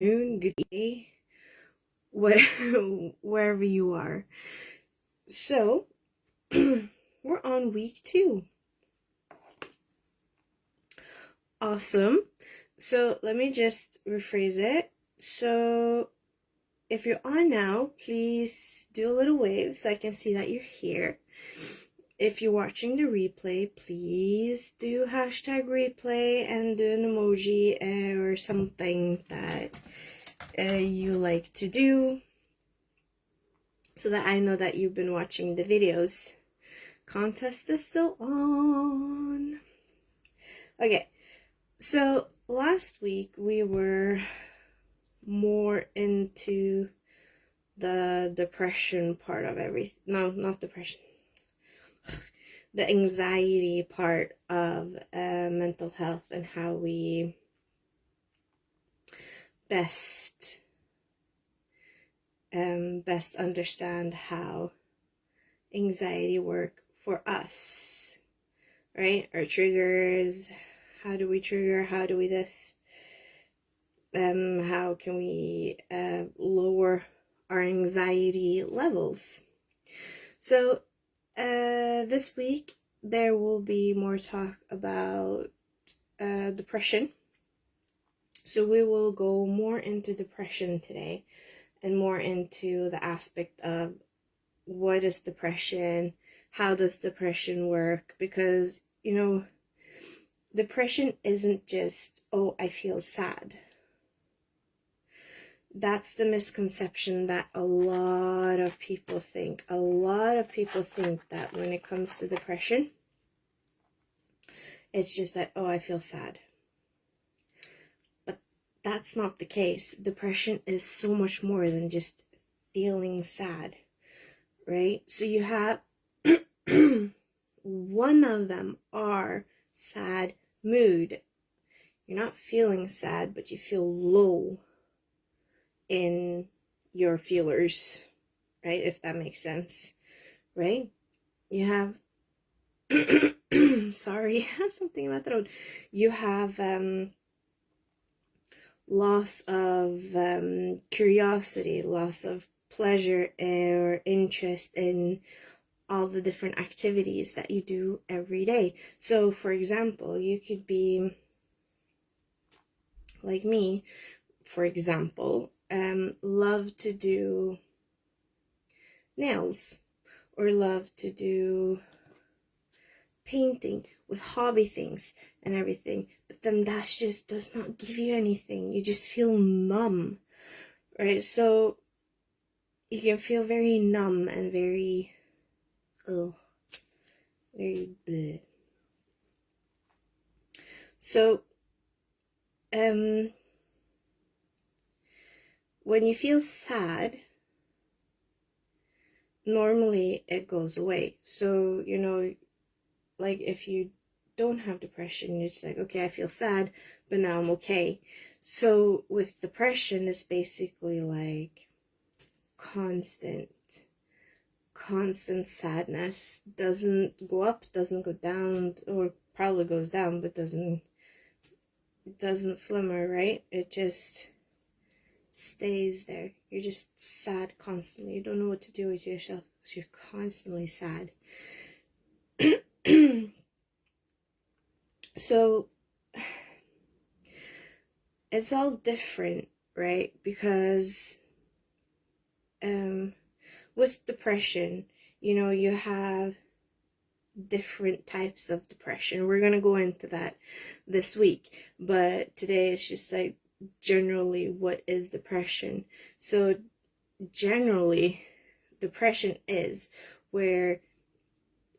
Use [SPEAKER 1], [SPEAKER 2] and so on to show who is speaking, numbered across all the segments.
[SPEAKER 1] Noon, good day, what, wherever you are. So, we're on week 2. Awesome. So, let me just rephrase it. So, if you're on now, please do a little wave so I can see that you're here. If you're watching the replay, please do hashtag replay and do an emoji or something that you like to do, so that I know that you've been watching the videos. Contest is still on. Okay, so last week we were more into the depression part of everything. No, not depression. The anxiety part of mental health and how we best understand how anxiety work for us, right? Our triggers, how do we trigger, how do we this, how can we lower our anxiety levels. So this week there will be more talk about depression. So we will go more into depression today and more into the aspect of what is depression, how does depression work, because depression isn't just, oh, I feel sad. That's the misconception that a lot of people think. A lot of people think that when it comes to depression, it's just that, oh, I feel sad. But that's not the case. Depression is so much more than just feeling sad, right? So you have one of them are sad mood. You're not feeling sad, but you feel low in your feelers, right? If that makes sense, right? You have sorry, I have something in my throat. You have loss of curiosity, loss of pleasure or interest in all the different activities that you do every day. So for example, you could be like me, for example, love to do nails or love to do painting with hobby things and everything, but then that just does not give you anything. You just feel numb, right? So you can feel very numb and very very bleh. So when you feel sad, normally it goes away. So like if you don't have depression, it's like, okay, I feel sad, but now I'm okay. So with depression, it's basically like constant sadness. Doesn't go up, doesn't go down, or probably goes down, but doesn't flimmer, right? It just stays there. You're just sad constantly. You don't know what to do with yourself because you're constantly sad. So it's all different, right? Because with depression, you have different types of depression. We're gonna go into that this week, but today it's just like generally what is depression. So generally, depression is where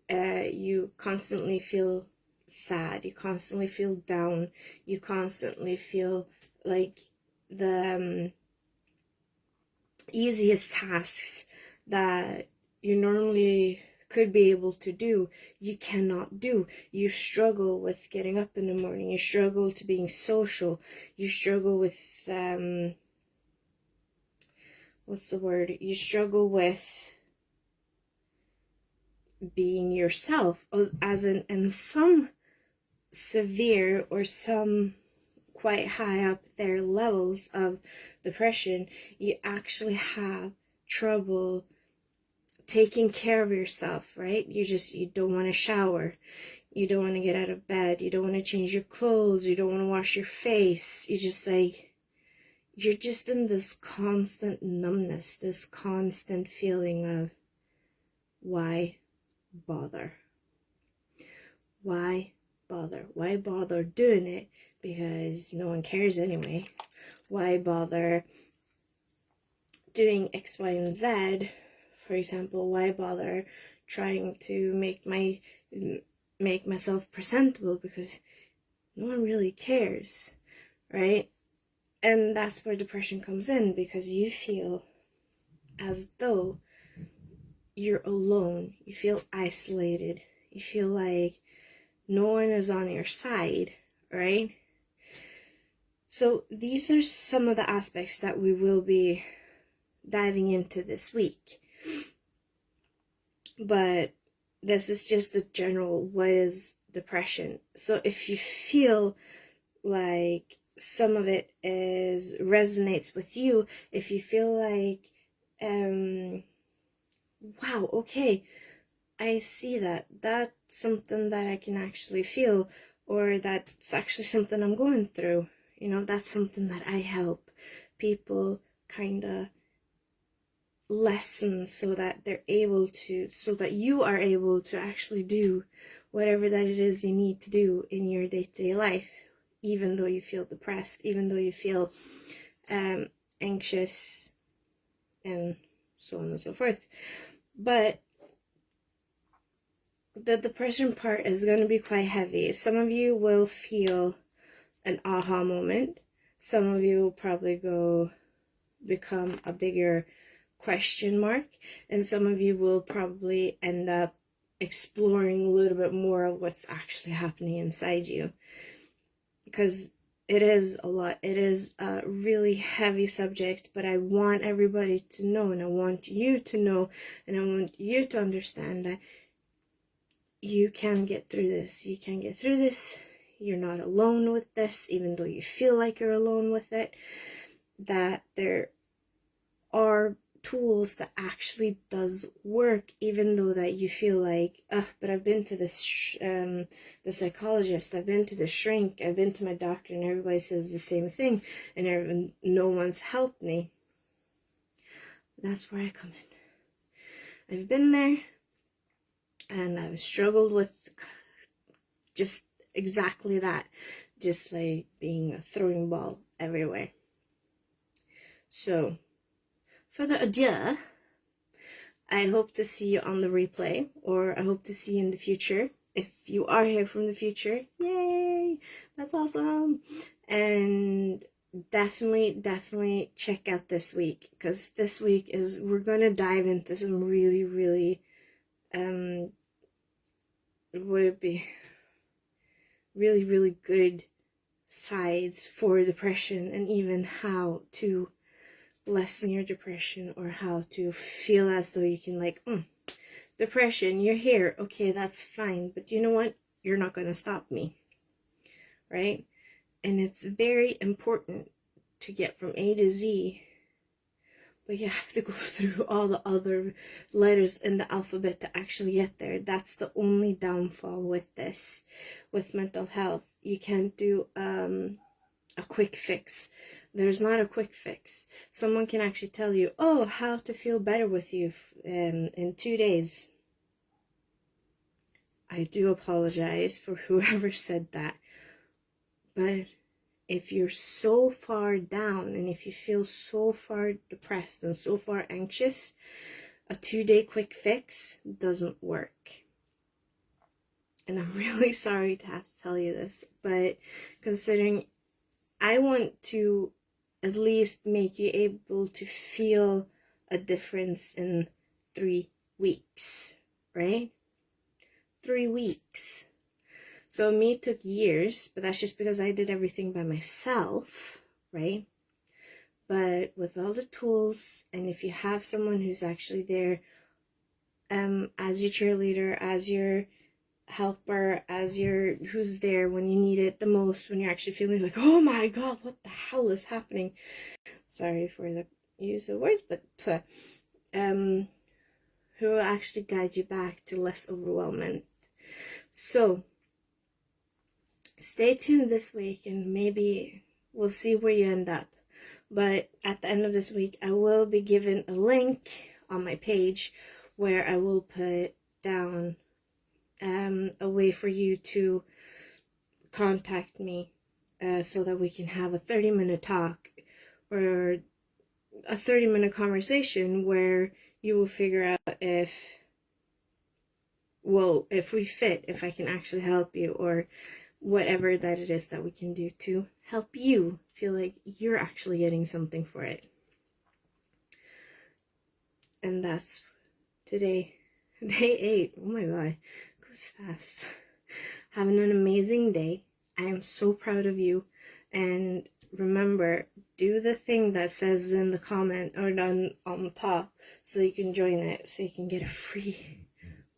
[SPEAKER 1] you constantly feel sad, you constantly feel down, you constantly feel like the easiest tasks that you normally could be able to do, you cannot do. You struggle with getting up in the morning, you struggle to being social, you struggle with you struggle with being yourself, as in some severe or some quite high up there levels of depression, you actually have trouble taking care of yourself, right? You don't want to shower, you don't want to get out of bed, you don't want to change your clothes, you don't want to wash your face. You're just in this constant numbness, this constant feeling of, why bother? Why bother? Why bother doing it? Because no one cares anyway. Why bother doing X, Y, and Z? For example, why bother trying to make myself presentable? Because no one really cares, right? And that's where depression comes in, because you feel as though you're alone. You feel isolated. You feel like no one is on your side, right? So these are some of the aspects that we will be diving into this week. But this is just the general, what is depression? So if you feel like some of it resonates with you, if you feel like, wow, okay, I see that's something that I can actually feel, or that's actually something I'm going through, that's something that I help people kind of lessen, so that you are able to actually do whatever that it is you need to do in your day-to-day life, even though you feel depressed, even though you feel anxious, and so on and so forth. But the depression part is going to be quite heavy. Some of you will feel an aha moment. Some of you will probably become a bigger question mark. And some of you will probably end up exploring a little bit more of what's actually happening inside you. Because it is a lot. It is a really heavy subject, but I want everybody to know, and I want you to know, and I want you to understand that you can get through this. You can get through this. You're not alone with this, even though you feel like you're alone with it. That there are tools that actually does work, even though that you feel like, but I've been to this the psychologist, I've been to the shrink, I've been to my doctor, and everybody says the same thing, and no one's helped me. That's where I come in. I've been there, and I've struggled with just exactly that, just like being a throwing ball everywhere. So, further ado, I hope to see you on the replay, or I hope to see you in the future. If you are here from the future, yay, that's awesome. And definitely check out this week, because this week we're going to dive into some really, really, would it be really, really good sides for depression, and even how to lessen your depression, or how to feel as though you can, like, depression, you're here, okay, that's fine, but you know what, you're not going to stop me, right? And it's very important to get from A to Z, but you have to go through all the other letters in the alphabet to actually get there. That's the only downfall with this, with mental health. You can't do a quick fix. There's not a quick fix. Someone can actually tell you, how to feel better with you in 2 days. I do apologize for whoever said that. But if you're so far down, and if you feel so far depressed and so far anxious, a 2-day quick fix doesn't work. And I'm really sorry to have to tell you this, but considering I want to at least make you able to feel a difference in 3 weeks, right? 3 weeks. So me took years, but that's just because I did everything by myself, right? But with all the tools, and if you have someone who's actually there as your cheerleader, as your helper, as your who's there when you need it the most, when you're actually feeling like, oh my god, what the hell is happening? Sorry for the use of words, but who will actually guide you back to less overwhelming. So stay tuned this week, and maybe we'll see where you end up. But at the end of this week, I will be given a link on my page where I will put down a way for you to contact me, so that we can have a 30-minute talk or a 30-minute conversation where you will figure out if we fit, if I can actually help you, or whatever that it is that we can do to help you feel like you're actually getting something for it. And that's today, day 8. Oh my god, it goes fast. Having an amazing day. I am so proud of you. And remember, do the thing that says in the comment or on the top, so you can join it, so you can get a free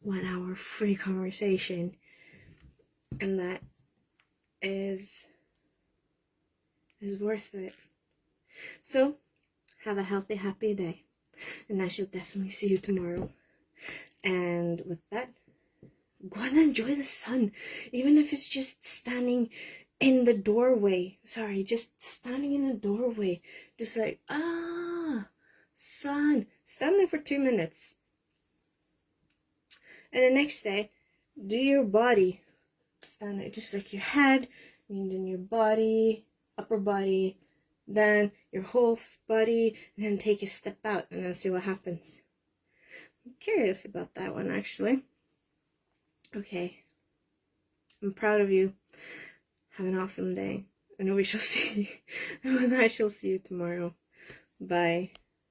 [SPEAKER 1] 1 hour free conversation. And that is worth it. So have a healthy, happy day, and I shall definitely see you tomorrow. And with that, go and enjoy the sun, even if it's just standing in the doorway. Just standing in the doorway, just like, sun. Stand there for 2 minutes. And the next day, do your body. Stand there, just like your head, and then your body, upper body, then your whole body, and then take a step out and then see what happens. I'm curious about that one, actually. Okay. I'm proud of you. Have an awesome day. And we shall see you. And I shall see you tomorrow. Bye.